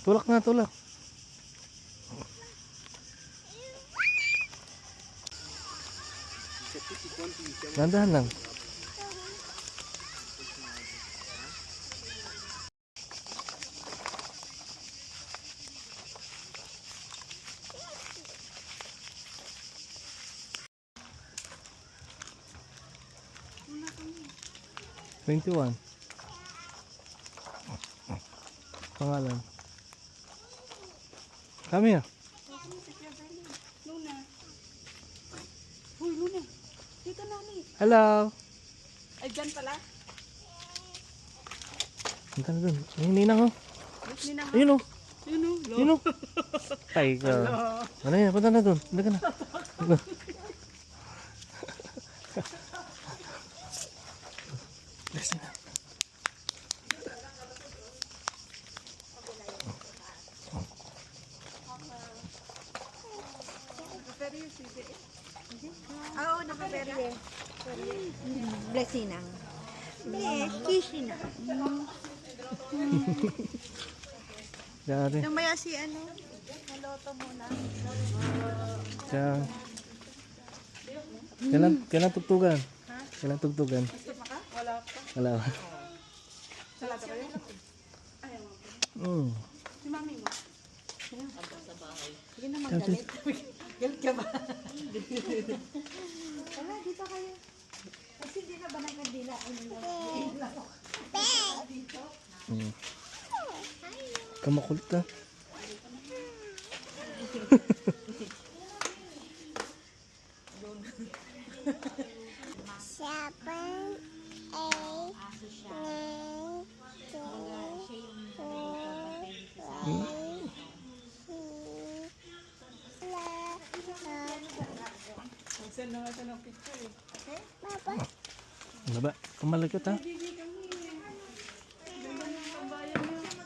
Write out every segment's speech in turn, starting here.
Tulak na, tulak. Nandahan lang. $21. Pangalan. Come here. Luna. Uy, Luna. Dito na ulit. Hello. Ay, dyan pala. Ang ganda dun. Ay, ninang oh. Ninang. Ayun oh. Yun o. Yun oh. Ay, ano yan? Punta na dun. Punta ka na. Listen na. Oo, nakaberye. Blessinang. Bless, kissinang. Dari. Yung maya si ano, naloto muna. Diyan. Kailan tugtugan? Kailan tugtugan? Wala pa. Wala. Salata kayo? Si mami mo. Sige na magalit. Galit ka ba? Wala, dito kayo. Kasi di na ba nagkandila? Kamakulit ha. Send na nga siya ng picture eh. Ano ba? Kamalagot ha.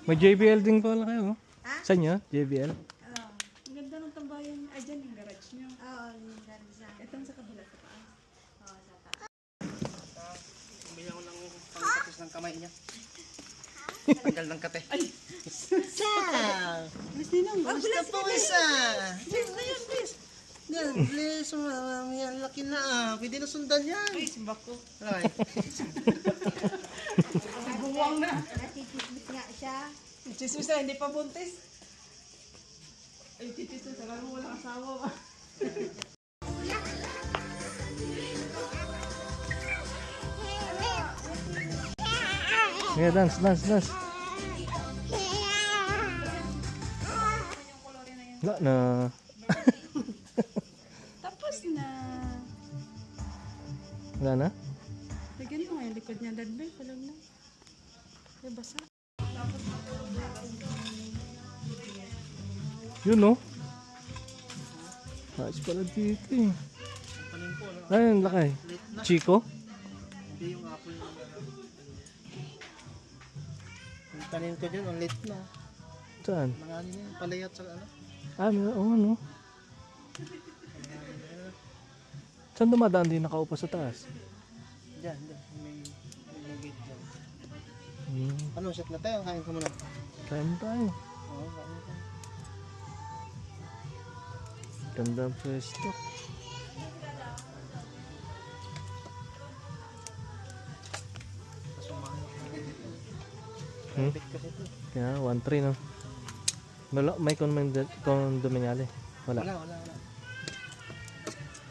May JBL din pala kayo. Saan yun? JBL? Ang ganda ng tambayan niya. Ay, dyan yung garage niyo. Oo, yung garza. Itong sa kabila sa taas. Bumili ako ng pangkapos ng kamay niya. Tanggal ng kate. Ay! Isa! Miss Ninang, Gusto po isa! Please na yan, please! Yan, please. Yan, laki na ah. Pwede na sundan yan. Ay, simbak ko. Ay. buwang na. Natitismis nga siya. Chismis na, hindi pa buntis. Ay, titis na, tagal mo walang asawa ba? Yeah, dance, dance, dance. Wala na. Tapos na. Wala na? Lagyan mo nga yung likod niya, Dad Bay. Palag na. Ay, basa. Yun no? Ayos pala dito eh. Panin po, no? Ayun, lakay. Chico? Hindi yung apple na. Yung tanin ko dyan, ang late na. Saan? Mga ano yun, palayat sa ano. Oo no? Saan dumadaan din nakaupo sa taas? Dyan, dyan. May gate dyan. Hmm. Ano, set na tayo. Kain ka muna. Kain tayo. Oo, kain ka. Ganda ang pwesto. Kaso mahal. Hmm? Kasi ito. Kaya 1-3 no? May condominiale? Wala. Wala.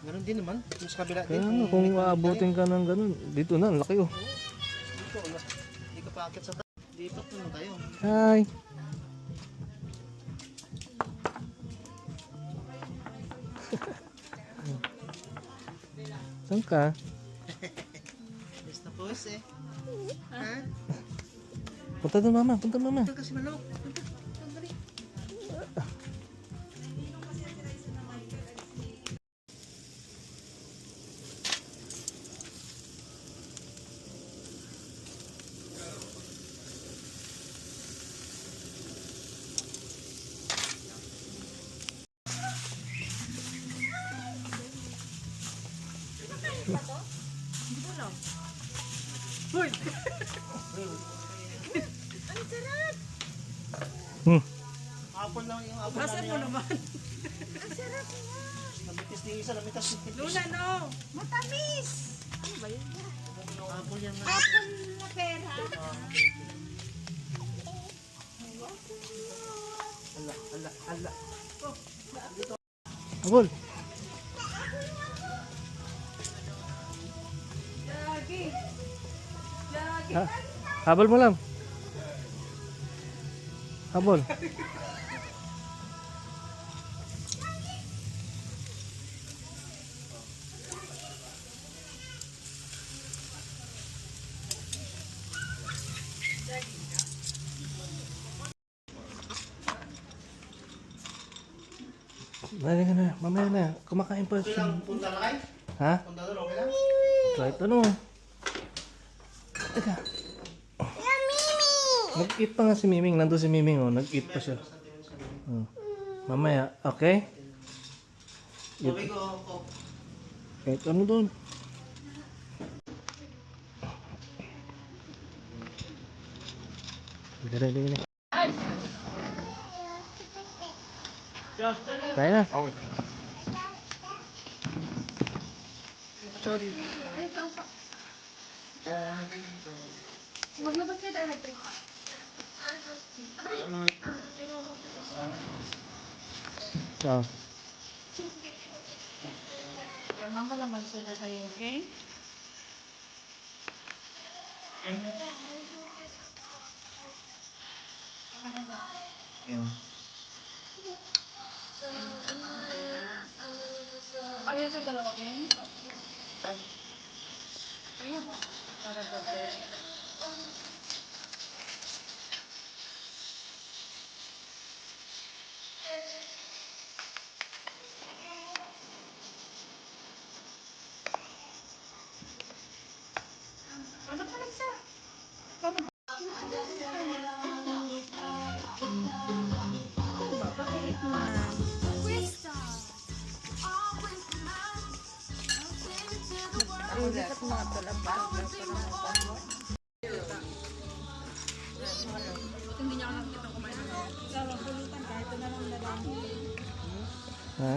Ganun din naman. Yung sa kabila Kaya din. kung aabutin ka ng ganun, dito na, ang laki oh. Dito, hindi ka paakit sa taas. Dito po na tayo. Hi! Saan ka? Yes na po eh. Ha? Punta doon mama, punta mama. Ito kasi manok. Hmm. apple lang yung apple Basan mo naman. Ang sarap niya. Namitis din isa, namitas din. Luna, no. Matamis. Ano ba yun? Apple yan na. Apple na pera. Ala. Abol. Lagi. Lagi. Ha? Habol mo lang. Habol. Dali ka na, mamaya na. Kumakain pa Okay siya. lang, punta na kayo? Ha? Punta doon, okay lang? Kahit ano. Teka. Nag-eat pa nga si Miming. Nandun si Miming, oh. Nag-eat pa siya. Oh. Mamaya, okay? Okay ko. Kahit ano doon. Dali. Kaya na. Sorry. Oh. Ang malaman sila sa'yo, okay? Ayun sa dalawa, okay? Ayun. Para ba? Ano pa lang siya? Hindi niya ako nakikita kumain ng sarang pulutan kahit na lang na lang. Ha?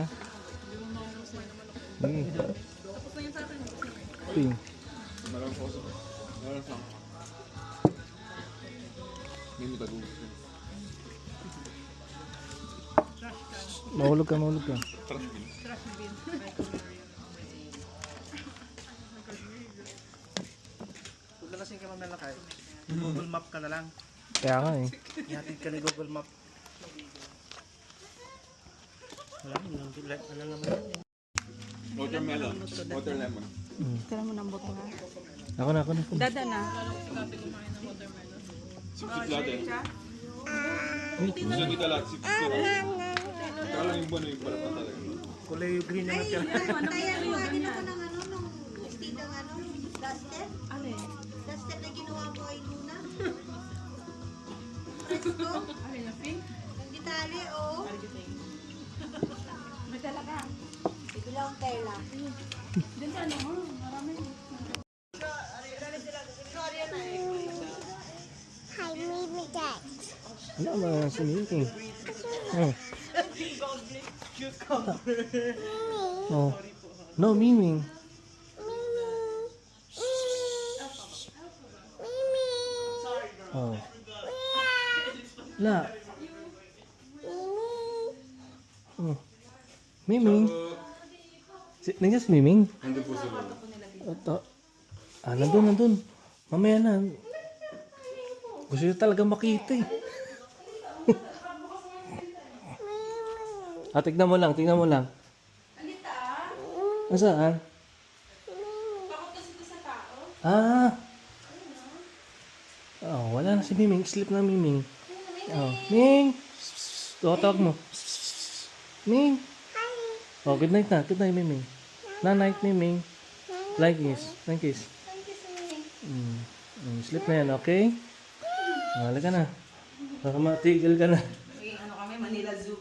Hmm. Tapos na yun sa akin. Ping. Mahulog ka. Punta kasi ka mamaya kayo. Google Map ka na lang. Kaya nga eh. Ihatid ka ni Google Map. Wala, ano naman yan. Watermelon. Water lemon. Tira mo ng buto nga. Ako na. Dada na. Sipsip natin. Gusto kita lahat sipsip ko. Kala yung buwan yung para pa talaga. Kulay yung green naman siya. Kaya kuha din ako ng ano, nung stitang ano, duster. Ano eh? Duster na ginawa mo ay Luna. Presko. Ano yung pink? Ang gitali, oh. May talaga. Bibilang tela. Diyan sa ano? Marami. Ano ba si Miming? Oh. Oh. No, Miming. Oh. La. Oh. Miming. Nandiyan si Miming? Nandun po sila. Ito. Ah, nandun. Mamaya na. Gusto niya talaga makita eh. Tignan mo lang. Nasaan? Ah. Oh, wala na si Miming. Sleep na Miming. Oh, Ming. Tawag mo. Ming. Oh, good night na. Good night, Miming. Night, Miming. Like this. Thank you. Sleep na yan, okay? Halika na. Baka matigil ka na. Sige, ano kami? Manila Zoo.